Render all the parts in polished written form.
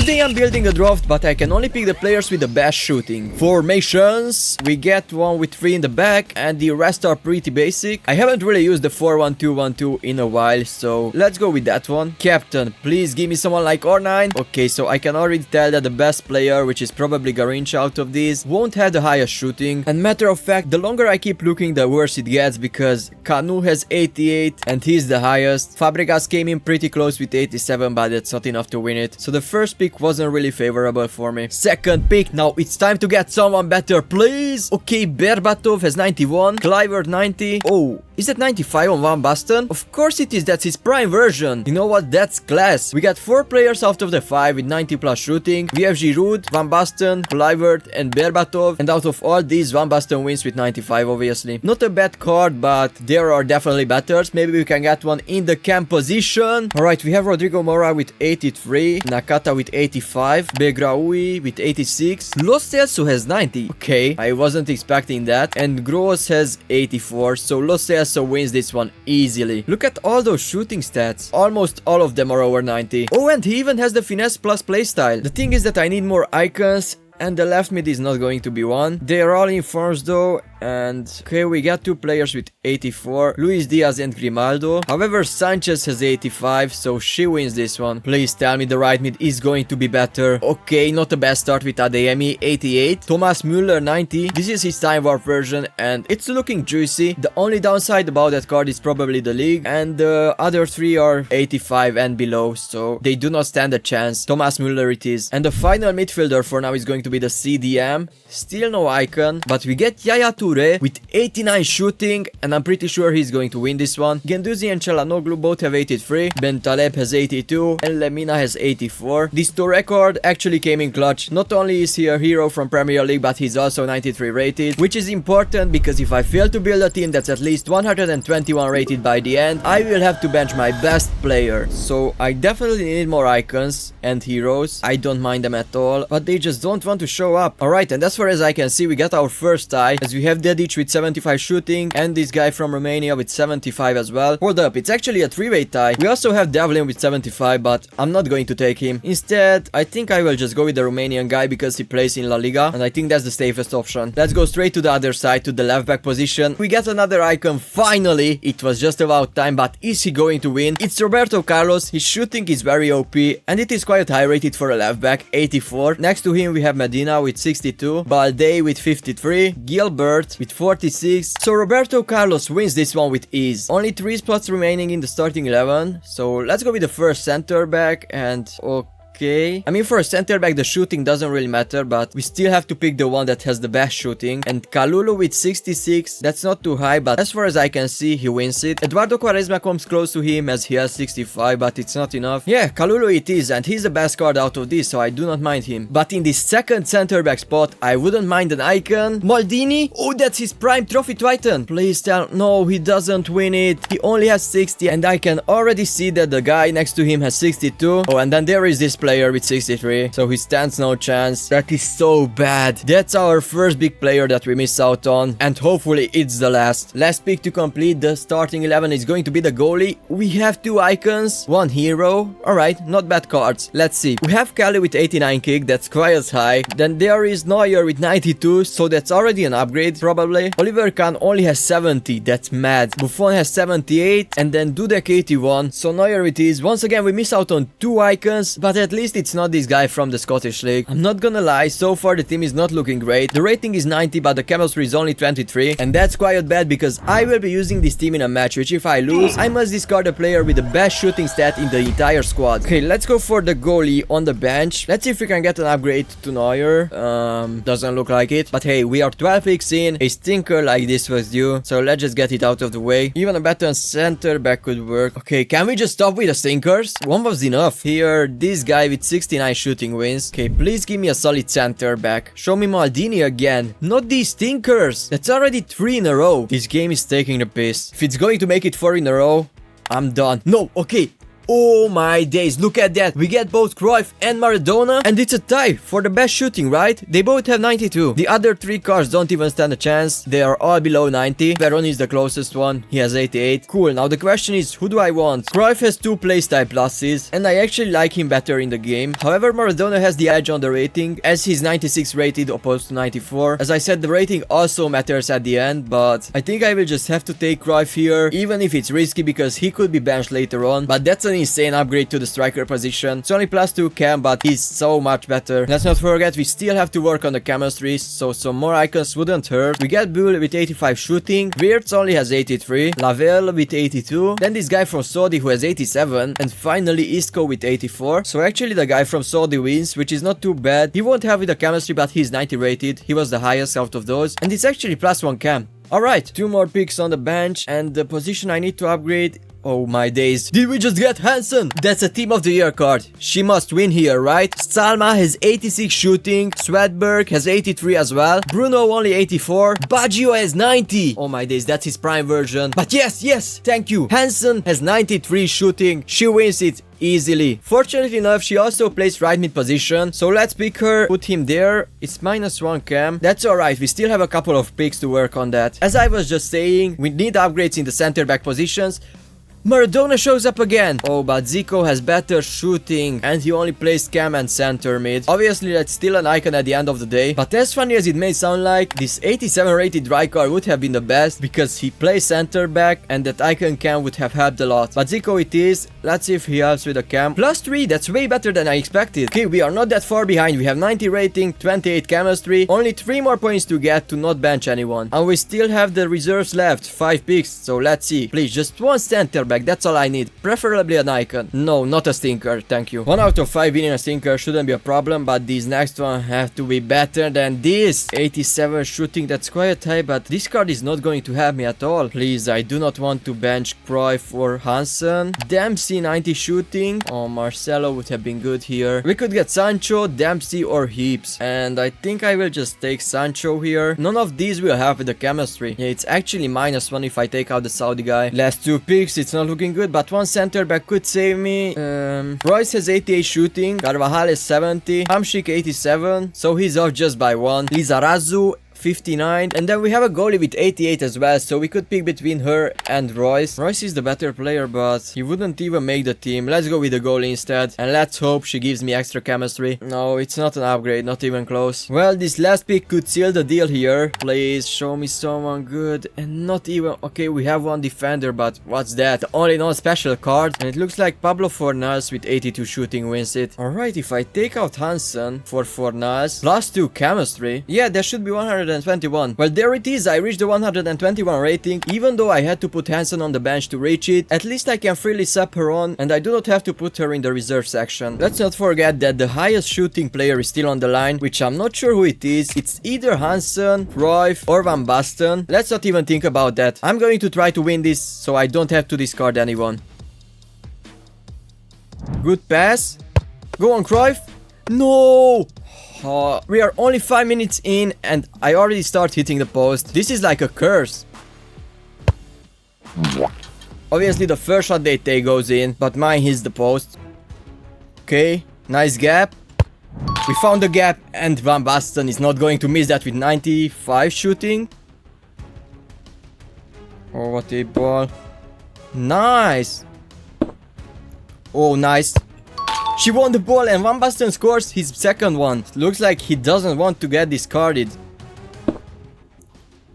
Today I'm building a draft, but I can only pick the players with the best shooting. Formations, we get one with 3 in the back, and the rest are pretty basic. I haven't really used the 4-1-2-1-2 in a while, so let's go with that one. Captain, please give me someone like R9. Okay, so I can already tell that the best player, which is probably Garincha out of these, won't have the highest shooting. And matter of fact, the longer I keep looking, the worse it gets, because Canu has 88 and he's the highest. Fabregas came in pretty close with 87, but that's not enough to win it. So the first pick wasn't really favorable for me. Second pick, now it's time to get someone better, please. Okay, Berbatov has 91, Kluivert 90. Oh, is that 95 on Van Basten? Of course it is, that's his prime version. You know what, that's class. We got 4 players out of the 5 with 90 plus shooting. We have Giroud, Van Basten, Kluivert and Berbatov, and out of all these, Van Basten wins with 95 obviously. Not a bad card, but there are definitely betters. Maybe we can get one in the cam position. Alright, we have Rodrigo Mora with 83, Nakata with 85, Begraoui with 86, Lo Celso has 90. Okay, I wasn't expecting that. And Gross has 84, so Lo Celso wins this one easily. Look at all those shooting stats. Almost all of them are over 90. Oh, and he even has the finesse plus playstyle. The thing is that I need more icons, and the left mid is not going to be one. They are all in forms though. And okay, we got 2 players with 84, Luis Diaz and Grimaldo. However, Sanchez has 85, so she wins this one. Please tell me the right mid is going to be better. Okay, not the best start with Adeyemi, 88, Thomas Müller 90. This is his time warp version and it's looking juicy. The only downside about that card is probably the league, and the other 3 are 85 and below, so they do not stand a chance. Thomas Müller it is. And the final midfielder for now is going to be the CDM. Still no icon, but we get Yaya Toure with 89 shooting, and I'm pretty sure he's going to win this one. Guendouzi and Çalhanoğlu both have 83, Ben Taleb has 82, and Lemina has 84. This Toure card actually came in clutch. Not only is he a hero from Premier League, but he's also 93 rated, which is important because if I fail to build a team that's at least 121 rated by the end, I will have to bench my best player. So I definitely need more icons and heroes. I don't mind them at all, but they just don't want to show up. Alright, and as far as I can see, we got our first tie, as we have Dedic with 75 shooting and this guy from Romania with 75 as well. Hold up, it's actually a 3-way tie. We also have Devlin with 75, but I'm not going to take him. Instead, I think I will just go with the Romanian guy because he plays in La Liga, and I think that's the safest option. Let's go straight to the other side, to the left back position. We get another icon, finally. It was just about time, but is he going to win? It's Roberto Carlos. His shooting is very OP, and it is quite high rated for a left back, 84. Next to him, we have Medina with 62, Balde with 53, Gilbert with 46. So Roberto Carlos wins this one with ease. Only 3 spots remaining in the starting 11, so let's go with the first center back. And okay, I mean, for a center back the shooting doesn't really matter, but we still have to pick the one that has the best shooting. And Kalulu with 66, that's not too high, but as far as I can see, he wins it. Eduardo Quaresma comes close to him as he has 65, but it's not enough. Yeah, Kalulu it is, and he's the best card out of this, so I do not mind him. But in this second center back spot, I wouldn't mind an icon. Maldini, oh, that's his prime trophy titan. Please tell, no, he doesn't win it. He only has 60, and I can already see that the guy next to him has 62. Oh, and then there is this player with 63, so he stands no chance. That is so bad. That's our first big player that we miss out on, and hopefully it's the last. Last pick to complete the starting 11 is going to be the goalie. We have 2 icons, 1 hero. Alright, not bad cards. Let's see. We have Kelly with 89 kick, that's quite high. Then there is Neuer with 92, so that's already an upgrade probably. Oliver Kahn only has 70, that's mad. Buffon has 78, and then Dudek 81, so Neuer it is. Once again we miss out on 2 icons, but at least it's not this guy from the Scottish League. I'm not gonna lie, so far the team is not looking great. The rating is 90, but the chemistry is only 23, and that's quite bad because I will be using this team in a match, which if I lose, I must discard a player with the best shooting stat in the entire squad. Okay, let's go for the goalie on the bench. Let's see if we can get an upgrade to Neuer. Doesn't look like it, but hey, we are 12 picks in. A stinker like this was due, so let's just get it out of the way. Even a better center back could work. Okay, can we just stop with the stinkers? One was enough. Here, this guy with 69 shooting wins. Okay, please give me a solid center back. Show me Maldini again. Not these stinkers. That's already 3 in a row. This game is taking the piss. If it's going to make it 4 in a row, I'm done. No, okay. Oh my days, look at that. We get both Cruyff and Maradona, and it's a tie for the best shooting, right? They both have 92. The other 3 cards don't even stand a chance. They are all below 90. Veron is the closest one. He has 88. Cool, now the question is, who do I want? Cruyff has 2 playstyle pluses, and I actually like him better in the game. However, Maradona has the edge on the rating, as he's 96 rated opposed to 94. As I said, the rating also matters at the end, but I think I will just have to take Cruyff here, even if it's risky because he could be benched later on. But that's an insane upgrade to the striker position. It's only +2 cam, but he's so much better. Let's not forget, we still have to work on the chemistry, so some more icons wouldn't hurt. We get Bull with 85 shooting, Wirtz only has 83, Lavelle with 82, then this guy from Saudi who has 87, and finally Isco with 84. So actually the guy from Saudi wins, which is not too bad. He won't have with the chemistry, but he's 90 rated. He was the highest out of those, and it's actually +1 cam. Alright, 2 more picks on the bench, and the position I need to upgrade. Oh my days. Did we just get Hansen? That's a team of the year card. She must win here, right? Salma has 86 shooting. Swedberg has 83 as well. Bruno only 84. Baggio has 90. Oh my days, that's his prime version. But yes, thank you. Hansen has 93 shooting. She wins it easily. Fortunately enough, she also plays right mid position, so let's pick her, put him there. It's -1 cam. That's alright, we still have a couple of picks to work on that. As I was just saying, we need upgrades in the center back positions. Maradona shows up again. Oh, but Zico has better shooting, and he only plays cam and center mid. Obviously, that's still an icon at the end of the day, but as funny as it may sound like, this 87 rated Rijkaard would have been the best, because he plays center back, and that icon cam would have helped a lot. But Zico it is. Let's see if he helps with the cam. +3, that's way better than I expected. Okay, we are not that far behind. We have 90 rating, 28 chemistry, only 3 more points to get to not bench anyone. And we still have the reserves left, 5 picks, so let's see. Please, just 1 center back. That's all I need. Preferably an icon. No, not a stinker. Thank you. 1 out of 5 winning a stinker shouldn't be a problem, but these next one have to be better than this. 87 shooting, that's quite high, but this card is not going to help me at all. Please, I do not want to bench Cruyff or Hansen. Dempsey 90 shooting. Oh, Marcelo would have been good here. We could get Sancho, Dempsey or Heaps, and I think I will just take Sancho here. None of these will help with the chemistry. Yeah, it's actually -1 if I take out the Saudi guy. Last 2 picks, it's not looking good, but 1 center back could save me. Royce has 88 shooting, Carvajal is 70, Hamšík 87, so he's off just by 1. Lizarazu 59, and then we have a goalie with 88 as well, so we could pick between her and Royce. Royce is the better player, but he wouldn't even make the team. Let's go with the goalie instead, and let's hope she gives me extra chemistry. No, it's not an upgrade, not even close. Well, this last pick could seal the deal here. Please show me someone good, and not even... Okay, we have 1 defender, but what's that? The only non-special card, and it looks like Pablo Fornals with 82 shooting wins it. Alright, if I take out Hansen for Fornals, +2 chemistry, yeah, there should be 121. Well, there it is. I reached the 121 rating. Even though I had to put Hansen on the bench to reach it, at least I can freely sub her on, and I do not have to put her in the reserve section. Let's not forget that the highest shooting player is still on the line, which I'm not sure who it is. It's either Hansen, Cruyff, or Van Basten. Let's not even think about that. I'm going to try to win this, so I don't have to discard anyone. Good pass. Go on, Cruyff. No! We are only 5 minutes in and I already start hitting the post. This is like a curse. Obviously the first shot they take goes in, but mine hits the post. Okay, nice gap. We found the gap and Van Basten is not going to miss that with 95 shooting. Oh, what a ball. Nice. Oh, nice. She won the ball and Van Basten scores his second one. Looks like he doesn't want to get discarded.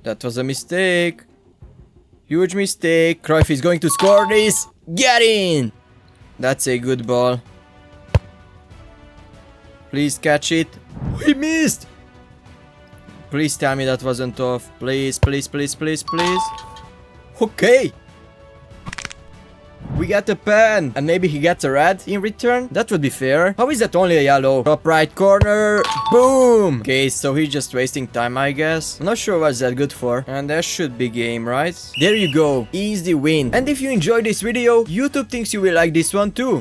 That was a mistake. Huge mistake. Cruyff is going to score this. Get in! That's a good ball. Please catch it. He missed! Please tell me that wasn't off. Please, please, please, please, please. Okay. We get a pen, and maybe he gets a red in return. That would be fair. How is that only a yellow? Top right corner. Boom. Okay, so he's just wasting time, I guess. I'm not sure what's that good for. And that should be game, right? There you go. Easy win. And if you enjoyed this video, YouTube thinks you will like this one too.